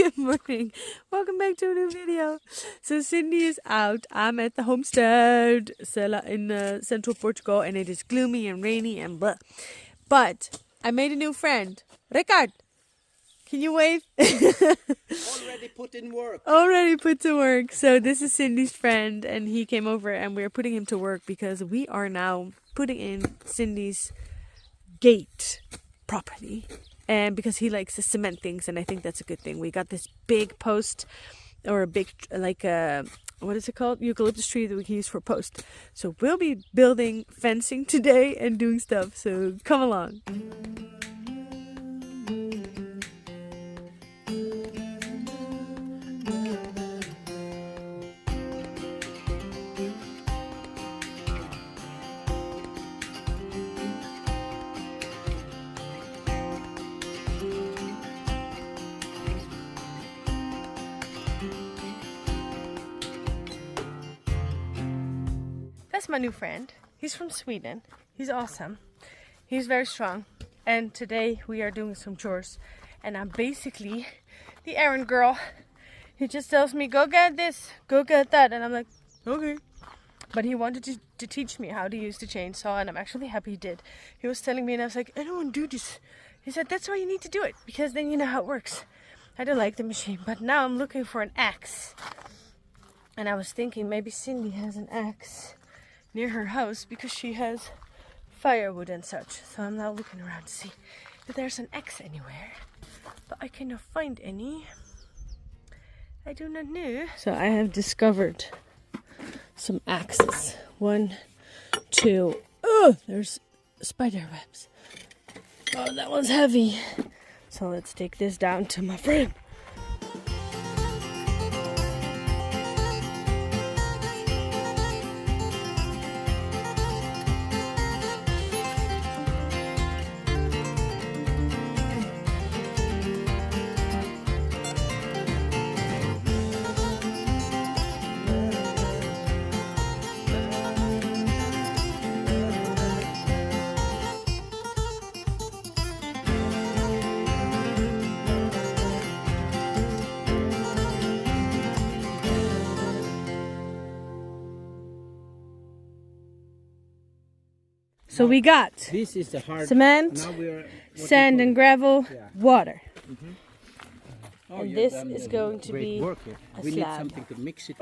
Good morning. Welcome back to a new video. So Cindy is out. I'm at the homestead in central Portugal, and it is gloomy and rainy and blah. But I made a new friend. Ricard, can you wave? Already put in work. Already put to work. So this is Cindy's friend, and he came over, and we're putting him to work because we are now putting in Cindy's gate properly. And because he likes to cement things, and I think that's a good thing. We got this big post, or a big, what is it called? Eucalyptus tree that we can use for post. So we'll be building fencing today and doing stuff. So come along. That's my new friend. He's from Sweden. He's awesome. He's very strong. And today we are doing some chores. And I'm basically the errand girl. He just tells me, go get this, go get that. And I'm like, okay. But he wanted to teach me how to use the chainsaw. And I'm actually happy he did. He was telling me and I was like, I don't want to do this. He said, that's why you need to do it. Because then you know how it works. I don't like the machine. But now I'm looking for an axe. And I was thinking maybe Cindy has an axe near her house because she has firewood and such. So I'm now looking around to see if there's an axe anywhere, but I cannot find any. I do not know. So I have discovered some axes. 1, 2. Oh, there's spider webs. Oh, that one's heavy. So let's take this down to my friend. So we got This is the hard cement, sand and gravel, water. Oh, and this is going to be work a we slab. need something to mix it.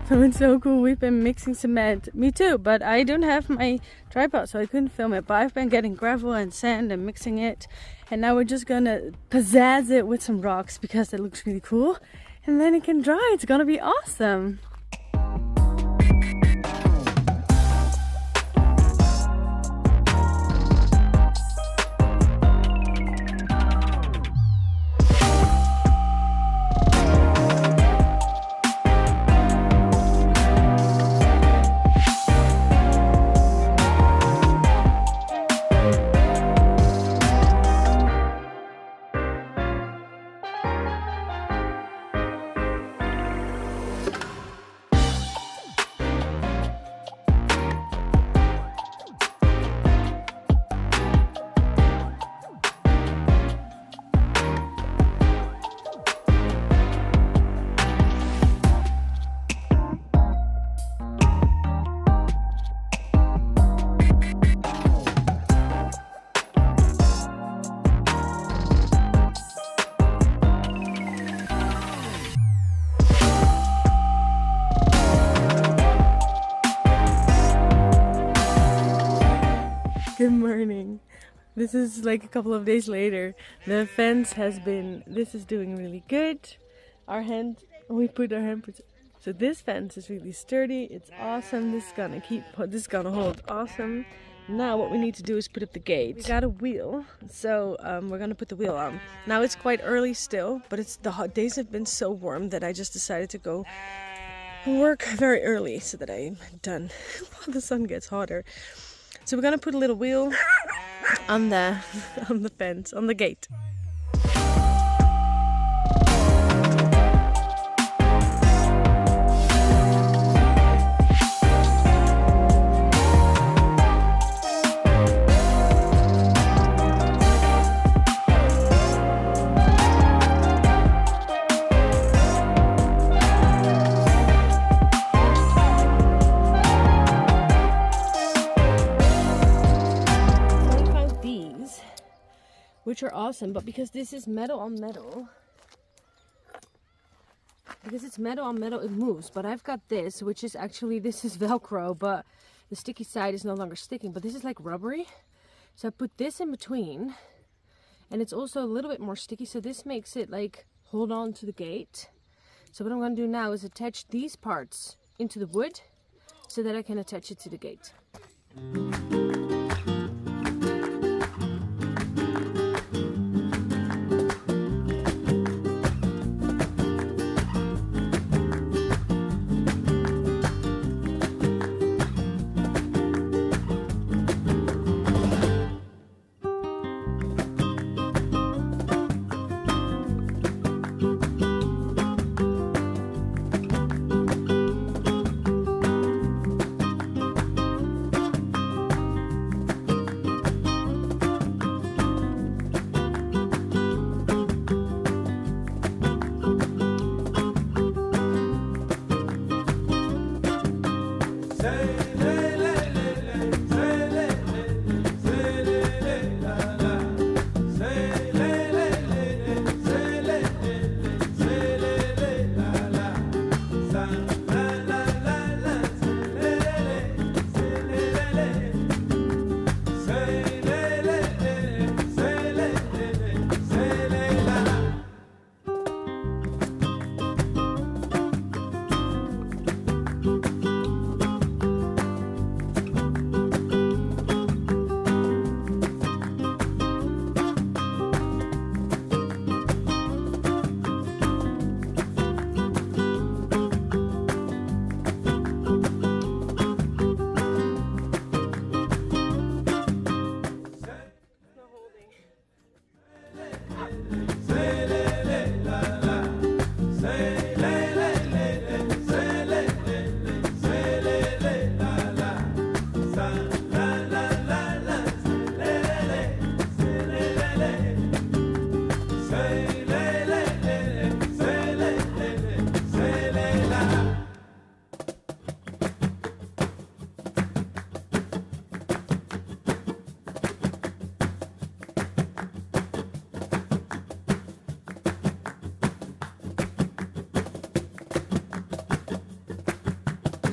So it's so cool. We've been mixing cement. Me too, but I don't have my tripod, so I couldn't film it. But I've been getting gravel and sand and mixing it. And now we're just gonna pizzazz it with some rocks because it looks really cool. And then it can dry. It's gonna be awesome. Good morning. This is like a couple of days later. The fence has been, this is doing really good. We put our hand, so this fence is really sturdy. It's awesome. This is gonna hold awesome. Now what we need to do is put up the gate. We got a wheel, so we're gonna put the wheel on. Now it's quite early still, but the hot days have been so warm that I just decided to go work very early so that I'm done while the sun gets hotter. So we're gonna put a little wheel on the fence, on the gate. Which are awesome, but because this is metal on metal, it moves. But I've got this, which is actually, this is Velcro, but the sticky side is no longer sticking, but this is like rubbery. So I put this in between, and it's also a little bit more sticky, so this makes it like hold on to the gate. So what I'm going to do now is attach these parts into the wood so that I can attach it to the gate.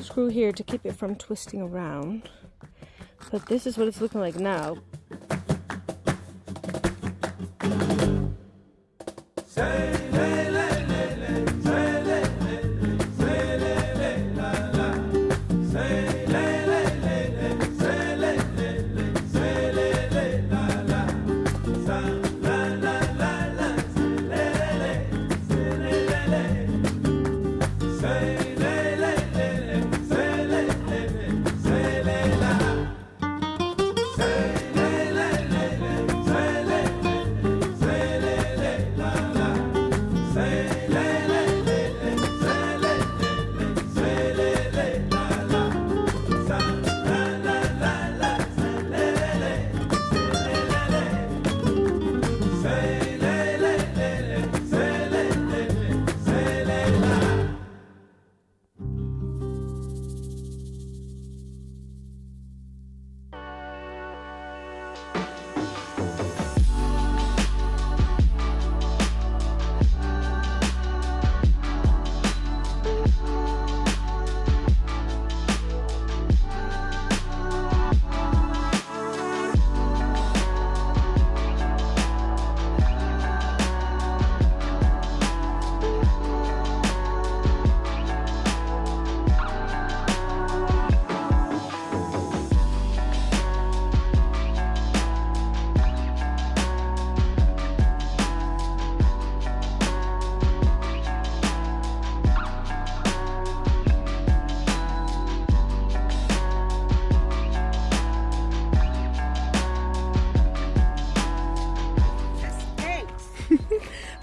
Screw here to keep it from twisting around, but this is what it's looking like now. Say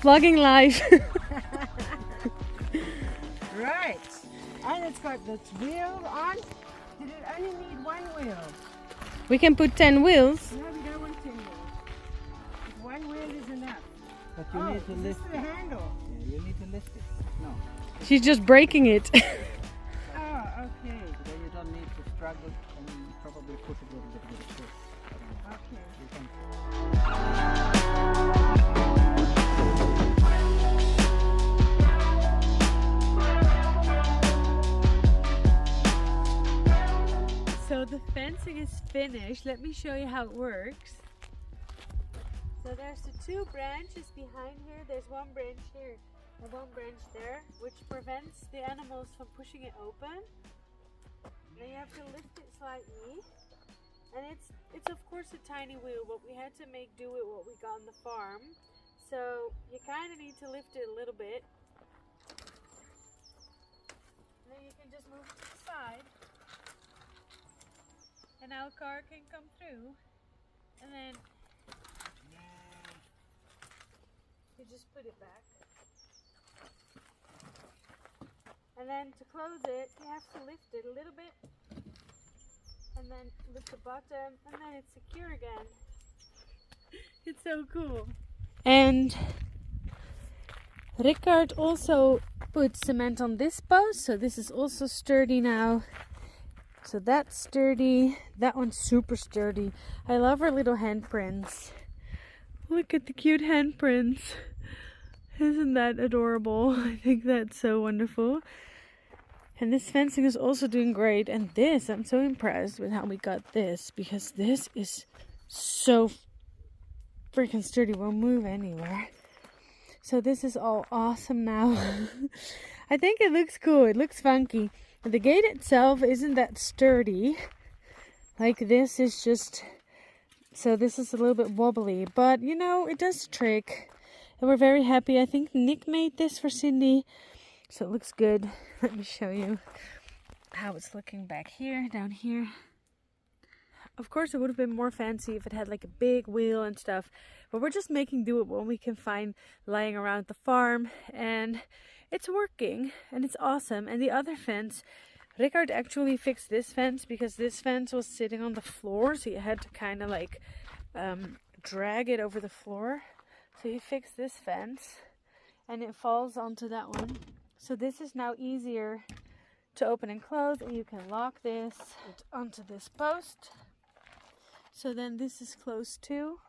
vlogging live. Right. And it's got the wheel on. Did it only need one wheel? We can put 10 wheels. No, we don't want 10 wheels. If one wheel is enough. But you need to is this lift the it. handle? Yeah, you need to lift it. No. She's just breaking it. Oh, okay. Then you don't need to struggle and probably put a little bit of push. Okay. You can. So the fencing is finished. Let me show you how it works. So there's the two branches behind here. There's one branch here and one branch there, which prevents the animals from pushing it open. Then you have to lift it slightly. And it's of course a tiny wheel, but we had to make do with what we got on the farm. So you kind of need to lift it a little bit. And then you can just move it to the side. And our car can come through, and then you just put it back. And then to close it, you have to lift it a little bit, and then lift the bottom, and then it's secure again. It's so cool. And Rickard also put cement on this post, so this is also sturdy now. So that's sturdy. That one's super sturdy. I love her little handprints. Look at the cute handprints. Isn't that adorable? I think that's so wonderful. And this fencing is also doing great. And this, I'm so impressed with how we got this, because this is so freaking sturdy. Won't move anywhere. So this is all awesome now. I think it looks cool. It looks funky. The gate itself isn't that sturdy. Like this is just, so this is a little bit wobbly, but you know, it does the trick. And we're very happy. I think Nick made this for Cindy, so it looks good. Let me show you how it's looking back here, down here. Of course, it would have been more fancy if it had like a big wheel and stuff, but we're just making do with what we can find lying around the farm, and it's working and it's awesome. And the other fence, Rickard actually fixed this fence because this fence was sitting on the floor, so you had to kind of like drag it over the floor. So he fixed this fence and it falls onto that one. So this is now easier to open and close, and you can lock this onto this post. So then this is closed too.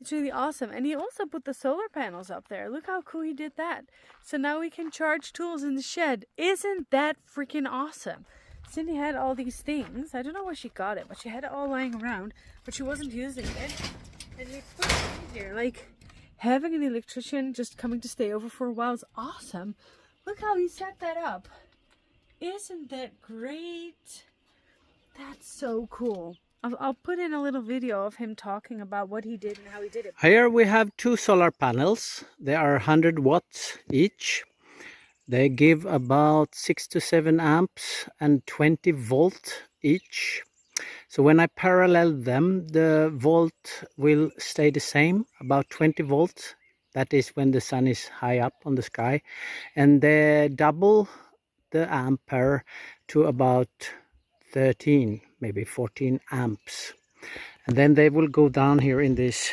It's really awesome. And he also put the solar panels up there. Look how cool he did that. So now we can charge tools in the shed. Isn't that freaking awesome? Cindy had all these things. I don't know where she got it, but she had it all lying around, but she wasn't using it. And we put it in here. Like, having an electrician just coming to stay over for a while is awesome. Look how he set that up. Isn't that great? That's so cool. I'll put in a little video of him talking about what he did and how he did it. Here we have two solar panels. They are 100 watts each. They give about 6 to 7 amps and 20 volt each. So when I parallel them, the volt will stay the same, about 20 volts. That is when the sun is high up on the sky. And they double the ampere to about 13, maybe 14 amps. And then they will go down here in this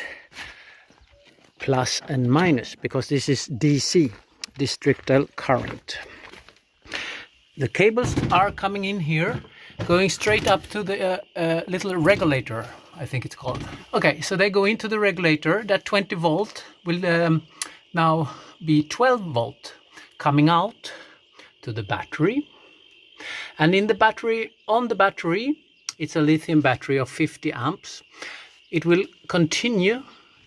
plus and minus, because this is DC, districtal current. The cables are coming in here, going straight up to the little regulator, I think it's called. Okay, so they go into the regulator. That 20 volt will now be 12 volt coming out to the battery. And in the battery, on the battery, it's a lithium battery of 50 amps. It will continue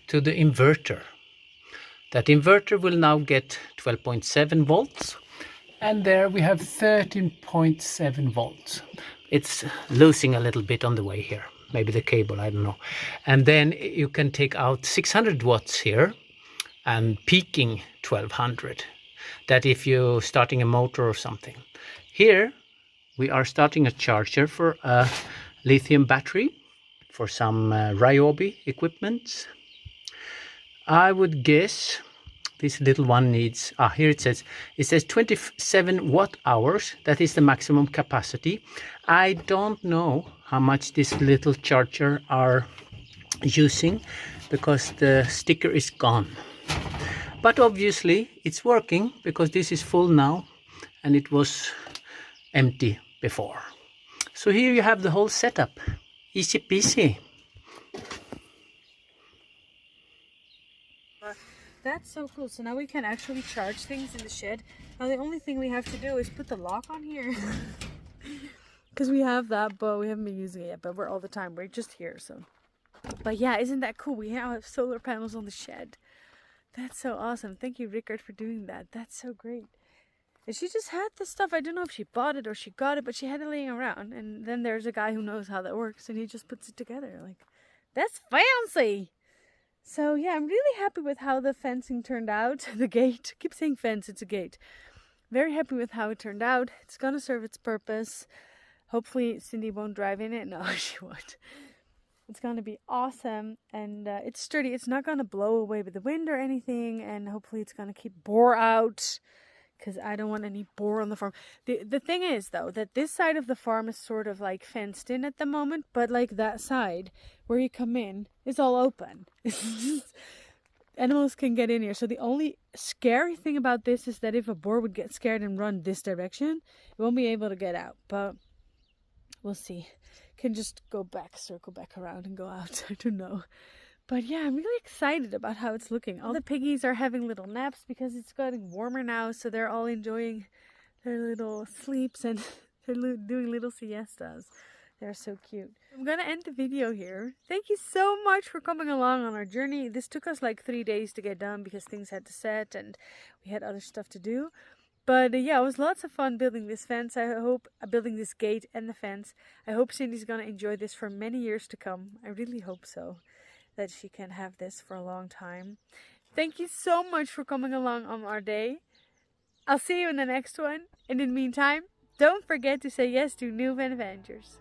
to the inverter. That inverter will now get 12.7 volts. And there we have 13.7 volts. It's losing a little bit on the way here. Maybe the cable, I don't know. And then you can take out 600 watts here and peaking 1200. That if you're starting a motor or something. Here we are starting a charger for a lithium battery for some Ryobi equipment. I would guess This little one needs, here it says 27 watt hours. That is the maximum capacity. I don't know how much this little charger are using because the sticker is gone. But obviously it's working because this is full now and it was empty before. So here you have the whole setup. Easy peasy. That's so cool. So now we can actually charge things in the shed. Now the only thing we have to do is put the lock on here. Because we have that, but we haven't been using it yet. But we're all the time. We're just here, so. But yeah, isn't that cool? We now have solar panels on the shed. That's so awesome. Thank you, Rickard, for doing that. That's so great. And she just had this stuff. I don't know if she bought it or she got it, but she had it laying around. And then there's a guy who knows how that works, and he just puts it together. Like, that's fancy! So yeah, I'm really happy with how the fencing turned out. The gate. I keep saying fence, it's a gate. Very happy with how it turned out. It's gonna serve its purpose. Hopefully Cindy won't drive in it. No, she won't. It's gonna be awesome, and it's sturdy. It's not gonna blow away with the wind or anything, and hopefully it's gonna keep boar out, because I don't want any boar on the farm. The thing is, though, that this side of the farm is sort of like fenced in at the moment, but like that side where you come in is all open. Animals can get in here. So the only scary thing about this is that if a boar would get scared and run this direction, it won't be able to get out. But we'll see. Can just go back, circle back around and go out. I don't know. But yeah, I'm really excited about how it's looking. All the piggies are having little naps because it's getting warmer now. So they're all enjoying their little sleeps and they're doing little siestas. They're so cute. I'm going to end the video here. Thank you so much for coming along on our journey. This took us like 3 days to get done because things had to set and we had other stuff to do. But yeah, it was lots of fun building this fence. I hope building this gate and the fence. I hope Cindy's going to enjoy this for many years to come. I really hope so, that she can have this for a long time. Thank you so much for coming along on our day. I'll see you in the next one. And in the meantime, don't forget to say yes to new adventures.